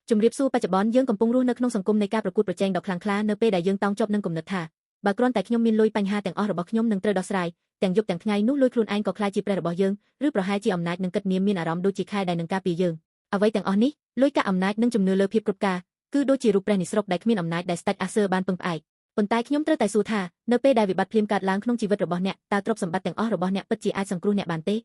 ជំរាបសួរបច្ចុប្បន្នយើងកំពុងរស់នៅក្នុងសង្គមនៃការប្រកួតប្រជែងដ៏ខ្លាំងក្លានៅពេលដែលយើងតោងជាប់នឹងគំនិតថាបើគ្រាន់តែខ្ញុំមានលុយបញ្ហាទាំងអស់របស់ខ្ញុំនឹងត្រូវដោះស្រាយទាំងយប់ទាំងថ្ងៃនោះលុយខ្លួនឯងក៏ក្លាយជាព្រះរបស់យើងឬប្រហែលជាអំណាចនឹងគិតនាមមានអារម្មណ៍ដូចជាខែដែលនឹងការពារយើងអ្វីទាំងអស់នេះលុយកាក់អំណាចនិងជំនឿលើភាពគ្រប់ការគឺដូចជារូបព្រះនិស្រុកដែលគ្មានអំណាចដែលស្ដេចអាសឺបានពឹងផ្អែកប៉ុន្តែខ្ញុំត្រូវតែសួរថានៅពេលដែលវិបត្តិភ្លាមកើតឡើងក្នុងជីវិតរបស់អ្នកតើទ្រព្យសម្បត្តិទាំងអស់របស់អ្នកពិតជាអាចសង្គ្រោះអ្នកបានទេ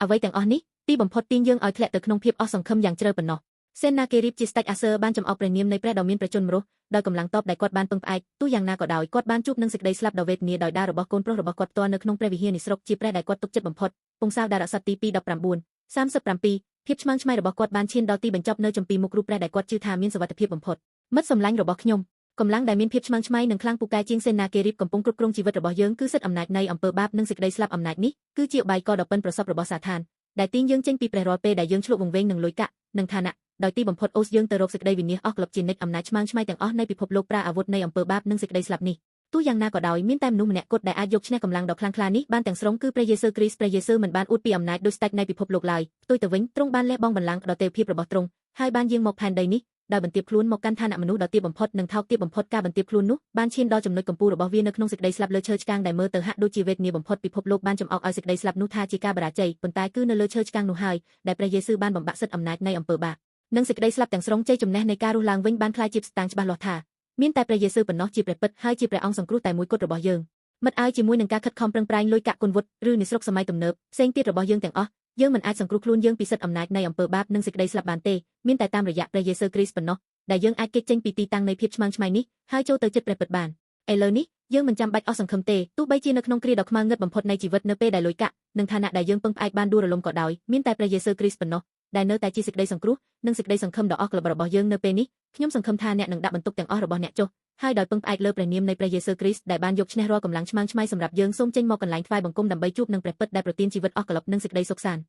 អ្វីទាំងអស់នេះទីបំផុតទាញយើងឲ្យធ្លាក់ទៅក្នុងភាពអស់សង្ឃឹមយ៉ាងជ្រៅប៉ុណ្ណោះសេនណាគេរីបជាស្ដេចអាសឺបានចំអកព្រះនាមនៃព្រះដ៏មានប្រជញ្ញរស់ដោយកម្លាំងទ័ពដែលគាត់បានពឹងផ្អែកទោះយ៉ាងណាក៏ដោយគាត់បានជួបនឹងសេចក្តីស្លាប់ដ៏វេទនាដោយដាររបស់កូនប្រុសរបស់គាត់ផ្ទាល់នៅក្នុងព្រះវិហារនិស្រុកជាព្រះដែលគាត់ទុកចិត្តបំផុតពងសាវតារស័ក្តិទី2:19:37ភាពឆ្មើងឆ្មៃរបស់គាត់បានឈានដល់ទីបញ្ចប់នៅចំពីមុខរូបព្រះដែលគាត់ជឿថាមានសុវត្ថិភាពបំផុតមិត្តសម្លាញ់របស់ខ្ញុំកម្លាំងដែលមានភាពឆ្មើងឆ្មៃនិងខ្លាំងពូកែជាងសេនណាគេរីបកំពុងគ្រប់គ្រងជីវិតរបស់យើងគឺសិទ្ធិអំណាចនៃអំពើបាបនិងសេចក្តីស្លាប់អំណាចនេះគឺជាឧបាយកលដ៏ប៉ិនប្រសប់របស់សាតានដែលទាញយើងចេញពីព្រះរាល់ពេលដែលយើងឆ្លុះវង្វេងនឹងលុយកាក់និងឋានៈដោយទីបំផុតអូសយើងទៅរកសេចក្តីវិនាសអស់ក្លឹបជានិច្ចអំណាចឆ្មើងឆ្មៃទាំងអស់នៃពិភពលោកប្រើអាវុធនៃអំពើបាបនិងសេចក្តីស្លាប់នេះទោះយ៉ាងណាក៏ដោយមានតែមនុស្សម្នាក់គត់ដែលអាចយកឈ្នះកម្លាំងដ៏ខ្លាំងក្លានេះបានទាំងស្រុងគឺព្រះយេស៊ូវគ្រីស្ទព្រះយេស៊ូវមិនបានអួតពីអំណាចដូចស្ដេចនៃពិភពលោកឡើយផ្ទុយទៅវិញទ្រង់បានលះបង់បល្ល័ង្កដ៏ទេវភាពរបស់ទ្រង់ហើយបានយាងមកផែនដីនេះដោយបន្ទាបខ្លួនមកកាន់ឋានៈមនុស្សដ៏ទាបបំផុតនិងថោកទាបបំផុតការបន្ទាបខ្លួននោះបានឈានដល់ចំណុចកំពូលរបស់វានៅក្នុងសេចក្តីស្លាប់លើឈើឆ្កាងដែលមើលទៅហាក់ដូចជាវេទនាបំផុតពិភពលោកបានចំអកឲ្យសេចក្តីស្លាប់នោះថាជាការបរាជ័យប៉ុន្តែគឺនៅលើឈើឆ្កាងនោះហើយដែលព្រះយេស៊ូវបានបំបាក់សិទ្ធិអំណាចនៃអំពើបាបនិងសេចក្តីស្លាប់ទាំងស្រុងជ័យជំនះនៃការរស់ឡើងវិញបានក្លាយជាស្តាងច្បាស់លាស់ថាមានតែព្រះយេស៊ូវប៉ុណ្ណោះជាព្រះពិតហើយជាព្រះអង្គសង្គ្រោះតែមួយគត់របស់យើងមិត្តឲ្យជាមួយនឹងការខិតខំប្រឹងប្រែងលុយកាក់គុណវុឌ្ឍឬនិស្រុកសម័យទំនើបផ្សេងទៀតរបស់យើងទាំងអស់យើងមិនអាចសង្គ្រោះខ្លួនយើងពីសិទ្ធិអំណាចនៃអំពើបាបនិងសេចក្តីស្លាប់បានទេមានតែតាមរយៈព្រះយេស៊ូវគ្រីស្ទប៉ុណ្ណោះដែលយើងអាចគេចចេញពីទីតាំងនៃភាពឆ្មើងឆ្មៃនេះហើយចូលទៅចិត្តព្រះពិតបានឥឡូវនេះយើងមិនចាំបាច់អស់សង្ឃឹមទេទោះបីជានៅក្នុងគ្រាដ៏ខ្មៅងឹតបំផុតនៃជីវិតនៅពេលដែលលុយកាក់និងឋានៈដែលយើងពឹងផ្អែកបានដួលរលំក៏ដោយមានតែព្រះយេស៊ូវគ្រីស្ទប៉ុណ្ណោះដែលនៅតែជាសេចក្តីសង្គ្រោះនិងសេចក្តីសង្ឃឹមដ៏អស់កល្បរបស់យើងនៅពេលនេះខ្ញុំសង្ឃឹមថាអ្នកនឹងដាក់បន្ទុកទាំងអស់របស់អ្នកចុះហើយដោយពឹងផ្អែកលើព្រះនាមនៃព្រះយេស៊ូវគ្រីស្ទដែលបានយកឈ្នះរាល់កម្លាំងឆ្មើងឆ្មៃសម្រាប់យើងសូមចេញមកកន្លែងថ្វាយបង្គំដើម្បីជួបនឹងព្រះពិតដែលប្រទានជីវិតអស់កល្បនិងសេចក្តីសុខសាន្ត